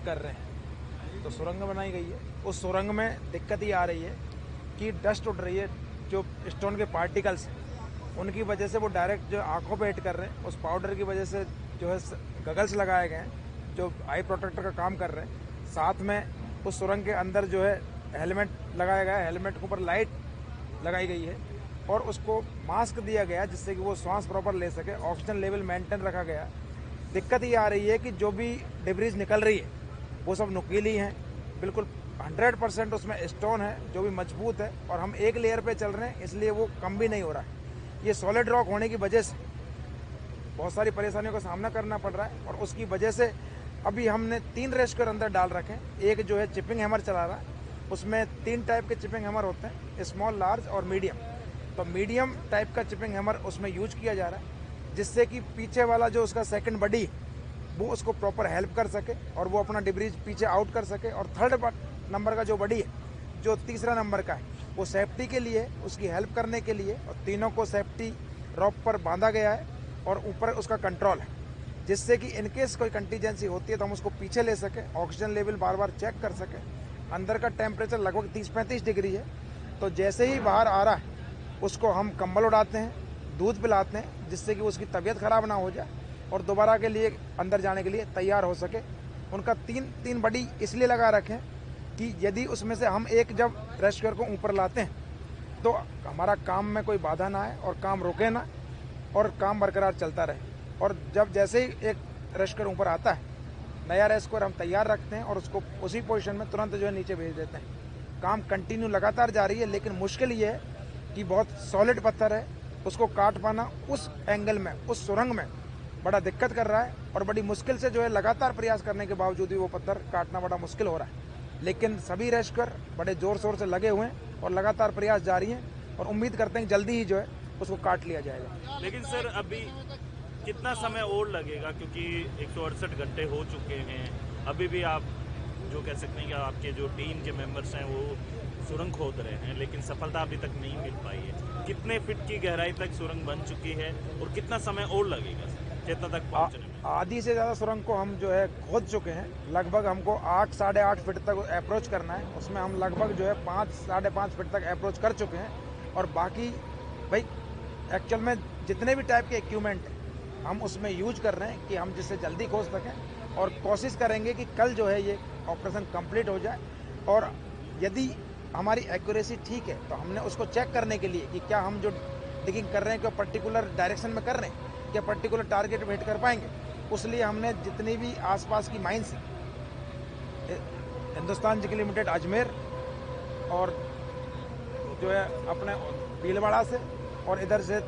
कर रहे हैं, तो सुरंग बनाई गई है। उस सुरंग में दिक्कत ये आ रही है कि डस्ट उठ रही है, जो स्टोन के पार्टिकल्स उनकी वजह से वो डायरेक्ट जो आंखों पे हिट कर रहे हैं। उस पाउडर की वजह से जो है गगल्स लगाए गए हैं जो आई प्रोटेक्टर का काम कर रहे हैं। साथ में उस सुरंग के अंदर जो है हेलमेट लगाया गया है, हेलमेट के ऊपर लाइट लगाई गई है और उसको मास्क दिया गया जिससे कि वो सांस प्रॉपर ले सके, ऑक्सीजन लेवल मेंटेन रखा गया। दिक्कत ये आ रही है कि जो भी डिब्रीज निकल रही है वो सब नुकीली हैं, बिल्कुल 100% उसमें स्टोन है जो भी मजबूत है, और हम एक लेयर पे चल रहे हैं इसलिए वो कम भी नहीं हो रहा है। ये सॉलिड रॉक होने की वजह से बहुत सारी परेशानियों का सामना करना पड़ रहा है, और उसकी वजह से अभी हमने 3 रेस्क्यूअर अंदर डाल रखे हैं। एक जो है चिपिंग हैमर चला रहा है, उसमें 3 टाइप के चिपिंग हैमर होते हैं, स्मॉल, लार्ज और मीडियम। तो मीडियम टाइप का चिपिंग हैमर उसमें यूज किया जा रहा है जिससे कि पीछे वाला जो उसका सेकंड बॉडी वो उसको प्रॉपर हेल्प कर सके और वो अपना डिब्रीज पीछे आउट कर सके। और थर्ड नंबर का जो बॉडी है, जो तीसरा नंबर का है, वो सेफ्टी के लिए, उसकी हेल्प करने के लिए, और तीनों को सेफ्टी रॉप पर बांधा गया है और ऊपर उसका कंट्रोल है जिससे कि इनकेस कोई कंटीजेंसी होती है तो हम उसको पीछे ले सकें, ऑक्सीजन लेवल बार बार चेक कर सकें। अंदर का टेम्परेचर लगभग 30-35 डिग्री है, तो जैसे ही बाहर आ रहा है उसको हम कंबल उड़ाते हैं, दूध पिलाते हैं जिससे कि उसकी तबीयत खराब ना हो जाए और दोबारा के लिए अंदर जाने के लिए तैयार हो सके। उनका तीन बॉडी इसलिए लगा रखें कि यदि उसमें से हम एक जब रेस्क्यूअर को ऊपर लाते हैं तो हमारा काम में कोई बाधा ना आए और काम रुके ना और काम बरकरार चलता रहे। और जब जैसे ही एक रेस्क्यूअर ऊपर आता है, नया रेस्क्यूअर हम तैयार रखते हैं और उसको उसी पोजीशन में तुरंत जो है नीचे भेज देते हैं। काम कंटिन्यू लगातार जारी है, लेकिन मुश्किल ये है कि बहुत सॉलिड पत्थर है, उसको काट पाना उस एंगल में, उस सुरंग में बड़ा दिक्कत कर रहा है और बड़ी मुश्किल से जो है लगातार प्रयास करने के बावजूद भी वो पत्थर काटना बड़ा मुश्किल हो रहा है। लेकिन सभी रेस्क्यूअर बड़े जोर शोर से लगे हुए हैं और लगातार प्रयास जारी हैं और उम्मीद करते हैं जल्दी ही जो है उसको काट लिया जाएगा। लेकिन सर अभी कितना समय और लगेगा, क्योंकि 168 घंटे हो चुके हैं, अभी भी आप जो कह सकते हैं कि आपके जो टीम के मेंबर्स हैं वो सुरंग खोद रहे हैं, लेकिन सफलता अभी तक नहीं मिल पाई है। कितने फीट की गहराई तक सुरंग बन चुकी है और कितना समय और लगेगा चेतना तक पहुंचने में? आधी से ज़्यादा सुरंग को हम जो है खोद चुके हैं। लगभग हमको 8-8.5 फीट तक अप्रोच करना है, उसमें हम लगभग जो है 5-5.5 फीट तक अप्रोच कर चुके हैं। और बाकी भाई एक्चुअल में जितने भी टाइप के इक्विपमेंट हैं हम उसमें यूज कर रहे हैं कि हम जिससे जल्दी खोज सकें, और कोशिश करेंगे कि कल जो है ये ऑपरेशन कंप्लीट हो जाए। और यदि हमारी एक्यूरेसी ठीक है तो हमने उसको चेक करने के लिए कि क्या हम जो डिगिंग कर रहे हैं क्या पर्टिकुलर डायरेक्शन में कर रहे हैं, क्या पर्टिकुलर टारगेट पे हिट कर पाएंगे, उसलिए हमने जितनी भी आसपास की mines Hindustan zinc limited Ajmer और जो है अपने भीलवाड़ा से और इधर से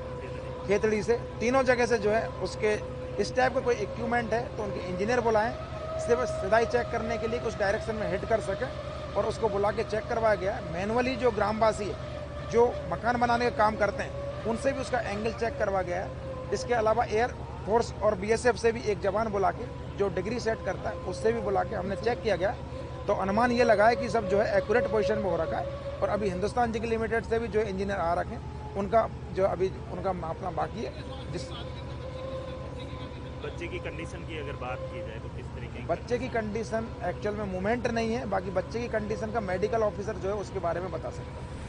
खेतड़ी से, तीनों जगह से जो है उसके इस टाइप का कोई इक्विपमेंट है तो उनके इंजीनियर बुलाएं, सिर्फ सिधाई चेक करने के लिए कुछ डायरेक्शन में हिट कर सके, और उसको बुला के चेक करवाया गया। मैनुअली जो ग्रामवासी है जो मकान बनाने का काम करते हैं उनसे भी उसका एंगल चेक करवा गया है। इसके अलावा एयर फोर्स और बीएसएफ से भी एक जवान बुला के जो डिग्री सेट करता है उससे भी बुला के हमने चेक किया गया, तो अनुमान ये लगा है कि सब जो है एक्यूरेट पोजीशन में हो रखा है। और अभी हिंदुस्तान जिंक लिमिटेड से भी जो इंजीनियर आ रखे हैं उनका जो अभी उनका मापना बाकी है। जिस बच्चे की कंडीशन की अगर बात की जाए तो किस तरीके की? बच्चे की कंडीशन एक्चुअल में मूवमेंट नहीं है, बाकी बच्चे की कंडीशन का मेडिकल ऑफिसर जो है उसके बारे में बता सकता है।